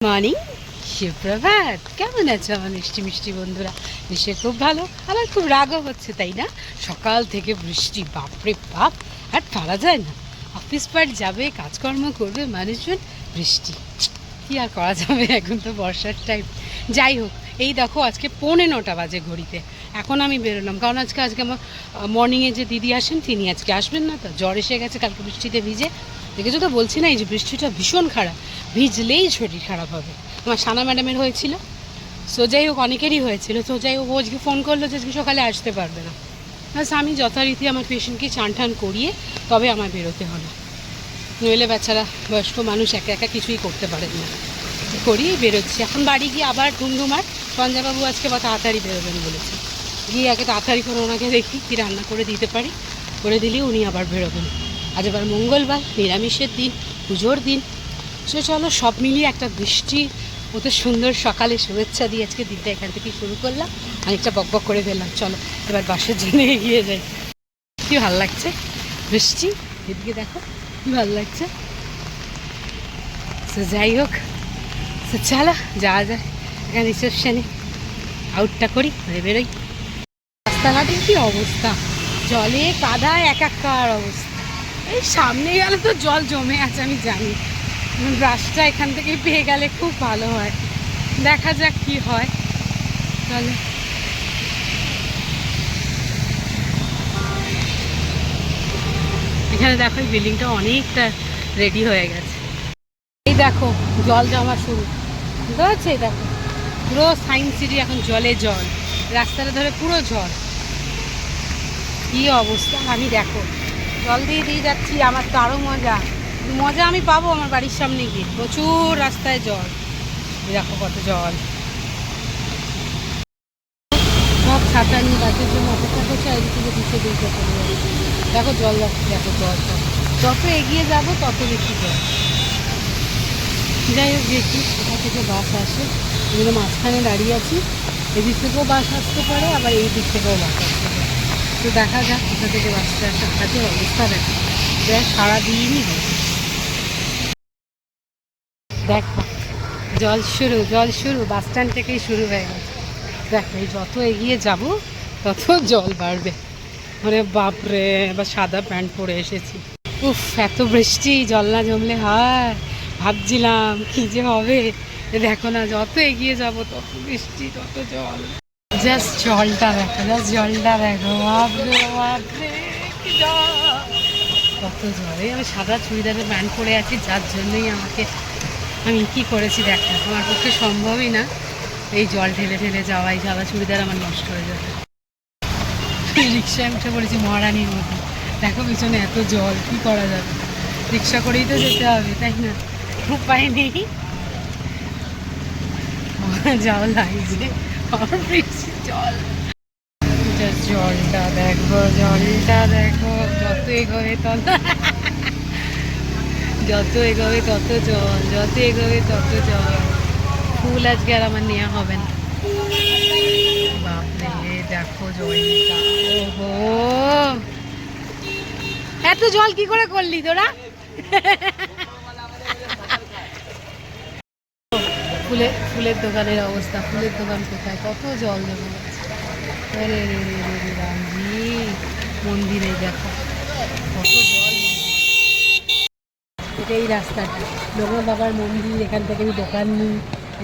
Morning, সুপ্রভাত। কেমন আছো আমার মিষ্টি মিষ্টি বন্ধুরা? নিশ্চয়ই খুব ভালো। আমার খুব রাগও হচ্ছে, তাই না? সকাল থেকে বৃষ্টি, বাপরে বাপ, আর পারা যায় না। অফিস পার যাবে, কাজকর্ম করবে মানুষজন, বৃষ্টি কী আর করা যাবে? এখন তো বর্ষার টাইম। যাই হোক, এই দেখো আজকে 9:45 বাজে ঘড়িতে। এখন আমি বেরোলাম, কারণ আজকে আমার মর্নিংয়ে যে দিদি আসেন তিনি আজকে আসবেন না, তো জ্বর এসে গেছে কালকে বৃষ্টিতে ভিজে। দেখেছো তো, বলছি না এই যে বৃষ্টিটা ভীষণ খারাপ, ভিজলেই শরীর খারাপ হবে। আমার সানা ম্যাডামের হয়েছিল, সো যাই হোক অনেকেরই হয়েছিল। তো যাই হোক, ও আজকে ফোন করলো যে আজকে সকালে আসতে পারবে না। ব্যাস আমি যথারীতি আমার পেশেন্টকে চান টান করিয়ে তবে আমার বেরোতে হলো, নইলে বেচারা বয়স্ক মানুষ একা একা কিছুই করতে পারেন না। করিয়েই বেরোচ্ছি। এখন বাড়ি গিয়ে আবার ধুমধুমার। সঞ্জয়বাবু আজকে বা তাড়াতাড়ি বেরোবেন বলেছে, গিয়ে আগে তাড়াতাড়ি করে ওনাকে দেখি কী রান্না করে দিতে পারি, করে দিলেই উনি আবার বেরোবেন। আজ আবার মঙ্গলবার, নিরামিষের দিন, পুজোর দিন। সে চলো সব মিলিয়ে একটা বৃষ্টি ওতে সুন্দর সকালে শুভেচ্ছা দিয়ে আজকে দিনটা এখান থেকেই শুরু করলাম। অনেকটা বকবক করে ফেললাম, চলো এবার বাসের জন্য এগিয়ে যাই। কী ভালো লাগছে বৃষ্টি, এদিকে দেখো কী ভালো লাগছে। তো যাই হোক, তো চলো যাওয়া যায় এখানে রিসেপশানে, আউটটা করি, বেরোই। রাস্তাঘাটের কী অবস্থা, জলে কাদায় একাকার অবস্থা। এই সামনে গেলে তো জল জমে আছে আমি জানি, ব্রাশটা এখান থেকে পেয়ে গেলে খুব ভালো হয়। দেখা যাক কি হয়। চলো, এখানে দেখো এই বিল্ডিংটা অনেকটা রেডি হয়ে গেছে। এই দেখো জল জমা শুরু, বুঝতে পারছি? এই দেখো পুরো সায়েন্স সিটি এখন জলে জল, রাস্তাটা ধরে পুরো জল। কী অবস্থা, আমি দেখো জল দিয়ে দিয়ে যাচ্ছি, আমার তো আরও মজা মজা আমি পাবো আমার বাড়ির সামনে গিয়ে। প্রচুর রাস্তায় জল, দেখো কত জল। সব ছাতা নিয়ে গাছের জন্য অপেক্ষা করছে, আর এদিকে দিচ্ছে দিতে চলে যাবে। দেখো জল যাচ্ছে, দেখো জল সব, যত এগিয়ে যাবো তত বেশি জল। যাই হোক দেখি কোথা থেকে বাস আসে, এগুলো মাঝখানে দাঁড়িয়ে আছি। এদিক থেকেও বাস আসতে পারে, আবার এই দিক থেকেও বাস আসতে পারে। তো দেখা যাক কোথা থেকে বাসটা আসে। কাজের অবস্থা দেখো, দেখ সারাদিনই হয়। দেখো জল শুরু, জল শুরু, বাস স্ট্যান্ড থেকেই শুরু হয়ে গেছে। দেখো এই যত এগিয়ে যাব তত জল বাড়বে। মানে বাপরে, এবার সাদা প্যান্ট পরে এসেছি। উফ, এত বৃষ্টি, জল না জমলে হয়। ভাবছিলাম কি যে হবে, দেখো না যত এগিয়ে যাব তত বৃষ্টি, তত জল। জাস্ট জলটা দেখো, জাস্ট জলটা দেখো, বাপরে বাপরে কি জল, কত জল। আমি সাদা চুড়িদারের প্যান্ট পরে আছি, যার জন্যই আমি কি করেছি দেখো, আমার পক্ষে সম্ভবই না এই জল ঢেলে ঢেলে যাওয়া। এই সাদা চুড়িদার আমার নষ্ট হয়ে যাবে। রিক্সায় উঠে পড়েছি মহারানীর মতো। দেখো পিছনে এত জল, কি করা যাবে? রিক্সা করেই তো যেতে হবে, তাই না? উপায় নেই, জল লাগছে, জল। জলটা দেখো, জলটা দেখো, যত এগোবে তত যত এগোবে তত জল, যত এগোবে তত জল। ফুল আজকে আর আমার নেওয়া হবে না। বাপরে দেখো জলটা, ওহো এত জল কি করে করলি তোরা? ফুলের দোকানের অবস্থা, ফুলের দোকান কোথায়, কত জল জমে গেছে। আরে রে রে রে রে রামজি, মন্দিরে দেখো কত জল। এটাই রাস্তাটা, লোকনাথ বাবার মন্দির, এখান থেকে আমি দোকান নিই।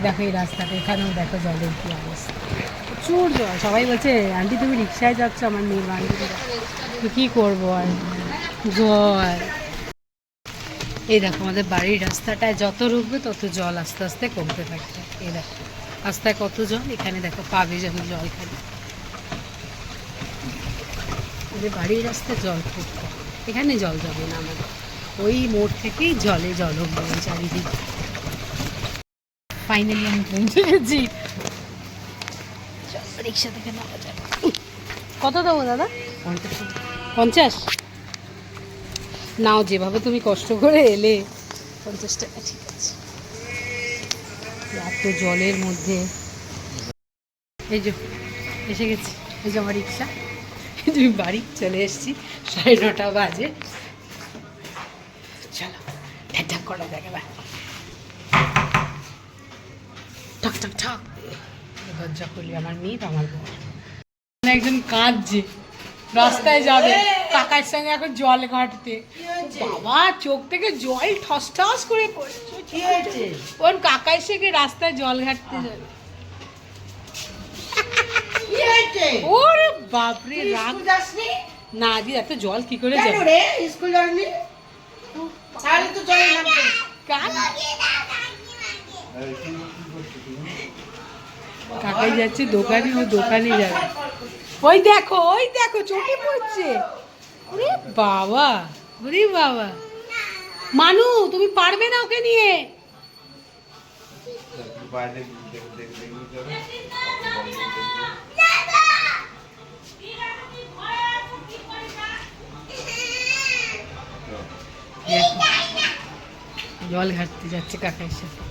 দেখো এই রাস্তাটা, এখানেও দেখো জলের কী অবস্থা, প্রচুর জল। সবাই বলছে আন্টি তুমি রিক্সায় যাচ্ছ, আমার মেয়ে বান্ধবীরা, তো কী করবো আর, জল। এই দেখো আমাদের বাড়ির রাস্তাটায় যত রুখবে তত জল আস্তে আস্তে কমতে থাকবে। এই দেখো রাস্তায় কত জল, এখানে দেখো পাবে যেন জল খালি। আমাদের বাড়ির রাস্তায় জল খুব কম, এখানে জল যাবে না আমাদের, ওই মোড় থেকেই জলে জলমগ্ন চারিদিক। ফাইনালি আমি পৌঁছে গেছি, রিক্সা থেকে নামা যাবে। কত দেবো দাদা? 50 নাও, যেভাবে তুমি কষ্ট করে এলে 50 টাকা, ঠিক আছে। এত জলের মধ্যে এই যে এসে গেছি, এই যে আমার রিক্সা। তুমি বাড়ি চলে এসেছি, 9:30 বাজে। চলো ঠ্যাক করা দেখে। ঠাক দরজা খুললি আমার মেয়ে আমার বউ। একজন কাঁদছে, রাস্তায় যাবে কাকার সঙ্গে এখন জল ঘাটতে, বাবা চোখ থেকে জল ঠস ঠস করে পড়ছে। ওর কাকা এসে রাস্তায় জল ঘাটতে যাবে। ওরে বাপরে রাগ না দি, এত জল কি করে যাবে? স্কুল যাসনি? তাহলে তো জল নামবে। কাকাই যাচ্ছে দোকানে, ও দোকানে যাবে। ওই দেখো চোখে পড়ছে। ওরে বাবা, ওরে বাবা, মানু তুমি পারবে না ওকে নিয়ে। জল ঘাটতে যাচ্ছে কাকার সাথে।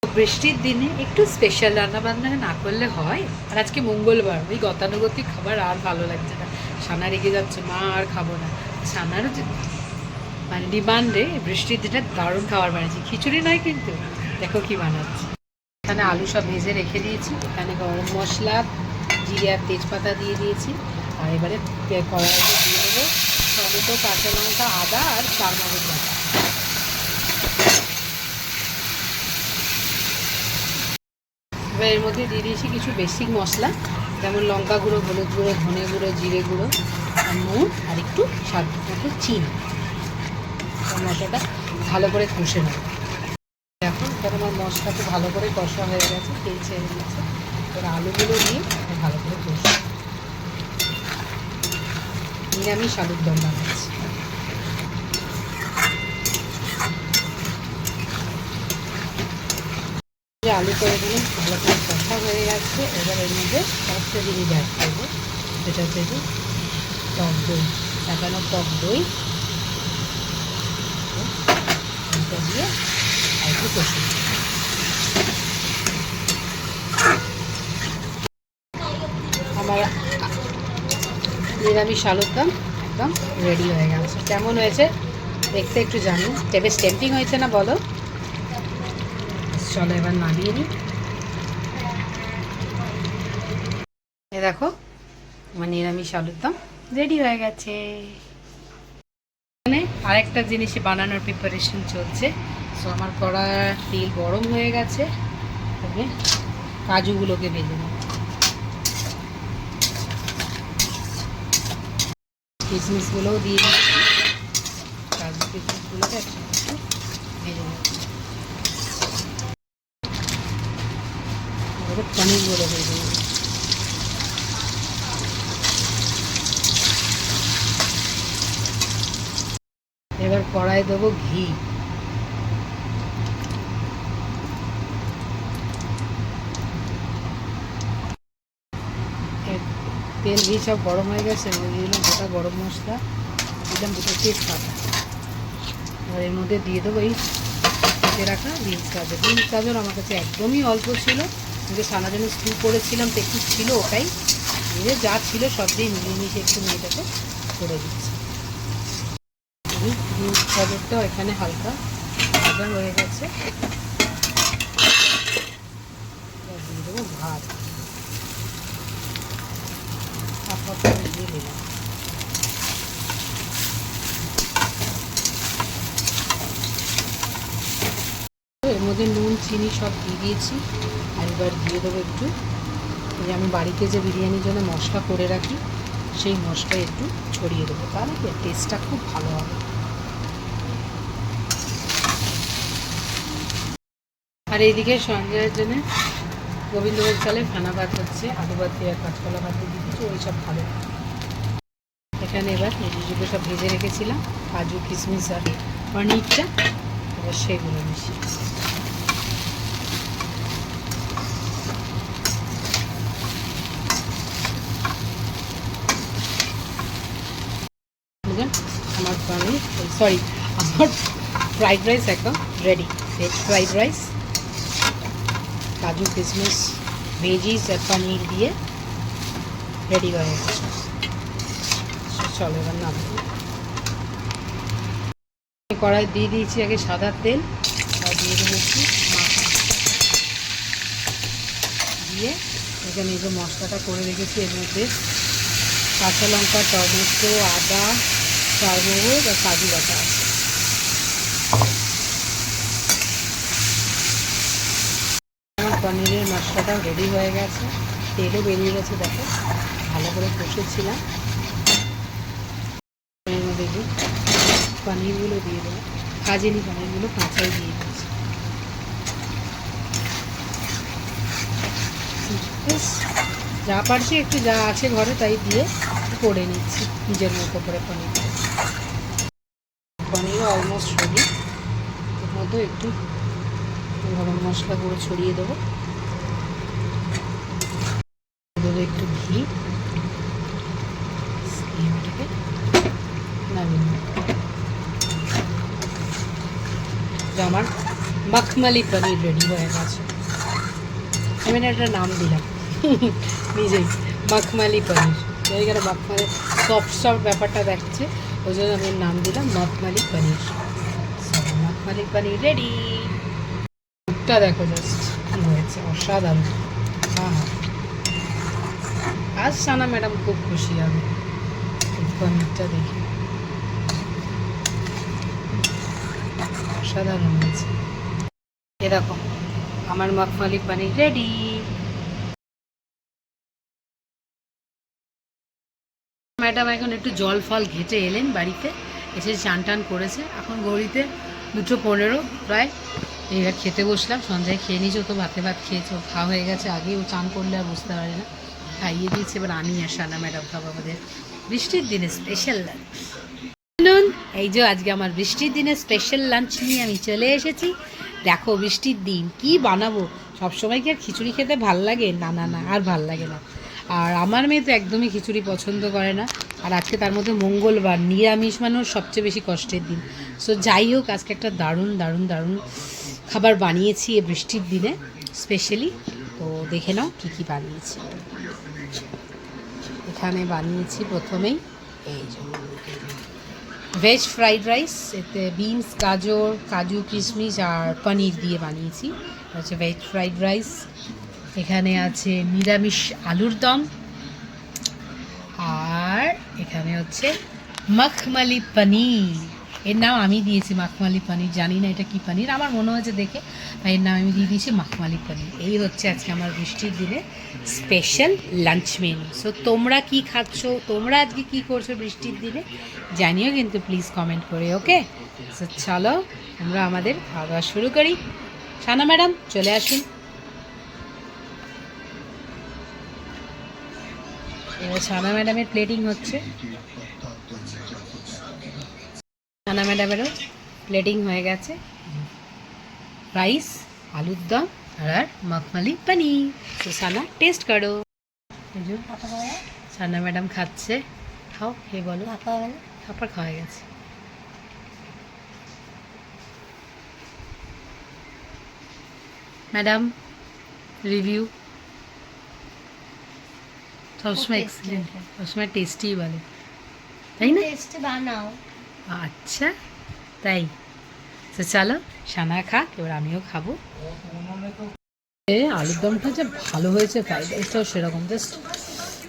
বৃষ্টির দিনে একটু স্পেশাল রান্নাবান্না না করলে হয়? আর আজকে মঙ্গলবার, ওই গতানুগতিক খাবার আর ভালো লাগছে না। সানা রেগে যাচ্ছে, মা আর খাবো না। সানারও মানে ডিমান্ডে বৃষ্টির দিনে দারুণ খাবার বানিয়েছি, খিচুড়ি নয় কিন্তু। দেখো কি বানাচ্ছি। এখানে আলু সব ভেজে রেখে দিয়েছি, এখানে গরম মশলা, জিরে আর তেজপাতা দিয়ে দিয়েছি। আর এবারে কড়াইতে দিয়ে দেবো টমেটো, কাঁচা লঙ্কা, আদা আর চারমগজ বাটা। এবার এর মধ্যে দিয়ে দিয়েছি কিছু বেসিক মশলা, যেমন লঙ্কা গুঁড়ো, হলুদ গুঁড়ো, ধনে গুঁড়ো, জিরে গুঁড়ো, আর নুন, আর একটু স্বাদ মতো চিনি। মশলাটা ভালো করে কষে নেব। এখন এবার আমার মশলা তো ভালো করে কষা হয়ে গেছে, তেল ছেড়ে দিয়েছে। এবার আলুগুলো দিয়ে ভালো করে কষে নিরামিষ আলুর দম বানাচ্ছি। আলু করে দিলে ভালো করে কষা হয়ে গেছে। এবার এর মধ্যে একটা জিনিস অ্যাড করবো, সেটা হচ্ছে যে টক দই, কাঁচানো টক দই দিয়ে আর একটু কষে। আমার নিরামিষ আলুর দম একদম রেডি হয়ে গেছে। কেমন হয়েছে দেখতে একটু জানি, বেশ টেম্পটিং হয়েছে না বলো? চলো এবার নামিয়ে নিই। এ দেখো আমার নিরামিষ আলুর দম রেডি হয়ে গেছে। এখানে আরেকটা জিনিস বানানোর প্রিপারেশন চলছে। সো আমার কড়া তেল গরম হয়ে গেছে, তবে কাজুগুলোকে ভেজে নেব। কিশমিশগুলোও দিয়ে দিচ্ছি, কাজু কিশমিশগুলোকে একসাথে ভেজে নেব। পনিরগুলো ভেজে নেব। এবার কড়াই দেবো ঘি। তেল ঘি সব গরম হয়ে গেছে, দিয়ে দিলাম গোটা গরম মশলা, দিলাম দুটো তেজপাতা। এবার এর মধ্যে দিয়ে দেবো এই কেটে রাখা বিনস গাজর। বিনস গাজর আমার কাছে একদমই অল্প ছিল, কিন্তু সানা জন্য স্টু করেছিলাম তো একটু ছিল, ওটাই দিয়ে যা ছিল সব দিয়ে মিলিয়ে মিশে একটু মেয়েটাকে করে দিচ্ছি। বিনস গাজরটাও এখানে হালকা ভাজা হয়ে গেছে। দিয়ে দেবো ভাত, দিয়ে দিলাম। এর মধ্যে নুন চিনি সব দিয়ে দিয়েছি। আর এবার দিয়ে দেবো একটু, যে আমি বাড়িতে যে বিরিয়ানির জন্য মশলা করে রাখি সেই মশলা একটু ছড়িয়ে দেবো, তাহলে টেস্টটা খুব ভালো হবে। আর এইদিকে সঞ্জয়ের জন্য গোবিন্দভোগ চালে ফেনা ভাত হচ্ছে, আলু ভাত দিয়ে আর কাঁচকলা ভাত দিয়ে দিচ্ছি, ওই সব ভালো। এখানে এবার যেগুলো সব ভেজে রেখেছিলাম কাজু কিশমিশ আর পনিরটা, এবার সেগুলো মিশিয়ে আমার পনির আমার ফ্রাইড রাইস একদম রেডি। ভেজ ফ্রাইড রাইস, কাজু কিশমিশ, ভেজিস আর পনির দিয়ে রেডি হয়ে গেছে। চলো এবার নাম কড়াই দিয়ে দিয়েছি আগে সাদা তেল, আর দিয়ে দিয়েছি মাখা, দিয়ে এখানে এই যে মশলাটা করে রেখেছি এর মধ্যে কাঁচা লঙ্কা, টমেটো, আদা, চারমগজ আর কাজু বাটা আছে। আমার পনিরের মশলাটাও রেডি হয়ে গেছে, তেলও বেরিয়ে গেছে, দেখো ভালো করে কষেছিলাম। এর মধ্যে যে পনিরগুলো দিয়ে দেবো, কাজেনি পনিরগুলো কাঁচাই দিয়ে দিয়েছি। যা পারছি একটু যা আছে ঘরে তাই দিয়ে করে নিচ্ছি নিজের মতো করে। পনিরও অলমোস্ট রেডি। এর মধ্যে একটু গরম মশলা গুঁড়ো ছড়িয়ে দেবো, দেবো একটু ঘি, এটাকে নামিয়ে নেব। আমার মখমলি পনির রেডি হয়ে গেছে। আমি একটা নাম দিলাম নিজেই, মখমলি পনির। এখানে মখমলি সফট সফট ব্যাপারটা দেখছে, ওই জন্য আমি নাম দিলাম মখমলি পনির। মখমলি পনির রেডি। মুখটা দেখো জাস্ট কী হয়েছে, অসাধারণ। হ্যাঁ হ্যাঁ, আজ সানা ম্যাডাম খুব খুশি হবে পনিরটা দেখে, অসাধারণ হয়েছে। এরকম আমার মখমলি পনির রেডি। ম্যাডাম এখন একটু জল ফল ঘেঁটে এলেন বাড়িতে, এসে চান টান করেছে, এখন ঘড়িতে 2:15 প্রায়। এইবার খেতে বসলাম, সঞ্জয় খেয়ে নিয়েছে, ও তো ভাতে ভাত খেয়েছে, ও খাওয়া হয়ে গেছে আগেই, ও চান করলে আর বুঝতে পারে না, খাইয়ে দিয়েছে। এবার আমি আর সানা ম্যাডাম খাবো আমাদের বৃষ্টির দিনে স্পেশাল লাঞ্চ। এই যে আজকে আমার বৃষ্টির দিনে স্পেশাল লাঞ্চ নিয়ে আমি চলে এসেছি। দেখো বৃষ্টির দিন কি বানাবো, সবসময় কি আর খিচুড়ি খেতে ভাল লাগে? না না না, আর ভাল লাগে না। আর আমার মেয়ে তো একদমই খিচুড়ি পছন্দ করে না, আর আজকে তার মধ্যে মঙ্গলবার, নিরামিষ মানুষ সবচেয়ে বেশি কষ্টের দিন। সো যাই হোক, আজকে একটা দারুণ দারুণ দারুণ খাবার বানিয়েছি এই বৃষ্টির দিনে স্পেশালি। তো দেখে নাও কী কী বানিয়েছি। এখানে বানিয়েছি প্রথমেই এই যে ভেজ ফ্রাইড রাইস, এতে বিনস, গাজর, কাজু, কিশমিশ আর পনির দিয়ে বানিয়েছি, হচ্ছে ভেজ ফ্রাইড রাইস। এখানে আছে নিরামিষ আলুর দম, আর এখানে হচ্ছে মখমলি পনির। এর নাম আমি দিয়েছি মখমলি পনির, জানি না এটা কি পনির, আমার মনে হয়েছে দেখে তাই এর নাম আমি দিয়ে দিয়েছি মখমলি পনির। এই হচ্ছে আজকে আমার বৃষ্টির দিনে স্পেশাল লাঞ্চ মেনু। সো তোমরা কি খাচ্ছ, তোমরা আজকে কি করছো বৃষ্টির দিনে জানিও কিন্তু প্লিজ কমেন্ট করে। ওকে, সো চলো আমরা আমাদের খাওয়া দাওয়া শুরু করি। সানা ম্যাডাম চলে আসুন। এবার সানা ম্যাডামের প্লেটিং হচ্ছে, সানা ম্যাডামেরও প্লেটিং হয়ে গেছে। রাইস, আলুর দম আর মখমলি পনির। তো সানা টেস্ট করো। সানা ম্যাডাম খাচ্ছে, খাও, খেয়ে বলো। খাবার খাওয়া গেছে। ম্যাডাম রিভিউ সবসময় এক্সিলেন্ট, সবসময় টেস্টি বলে, তাই না? টেস্টি বানাও। আচ্ছা তাই, তো চলো সানা খাক, এবার আমিও খাবো। আলুর দমটা যে ভালো হয়েছে, ফ্রাইড রাইসটাও সেরকম, জাস্ট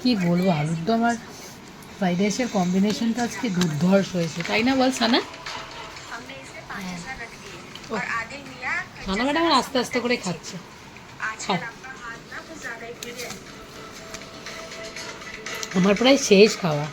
কী বলবো, আলুর দম আর ফ্রাইড রাইসের কম্বিনেশনটা আজকে দুর্ধর্ষ হয়েছে, তাই না বল সানা? সানা ম্যাডাম আস্তে আস্তে করে খাচ্ছে। আমার প্রায় শেষ খাওয়া।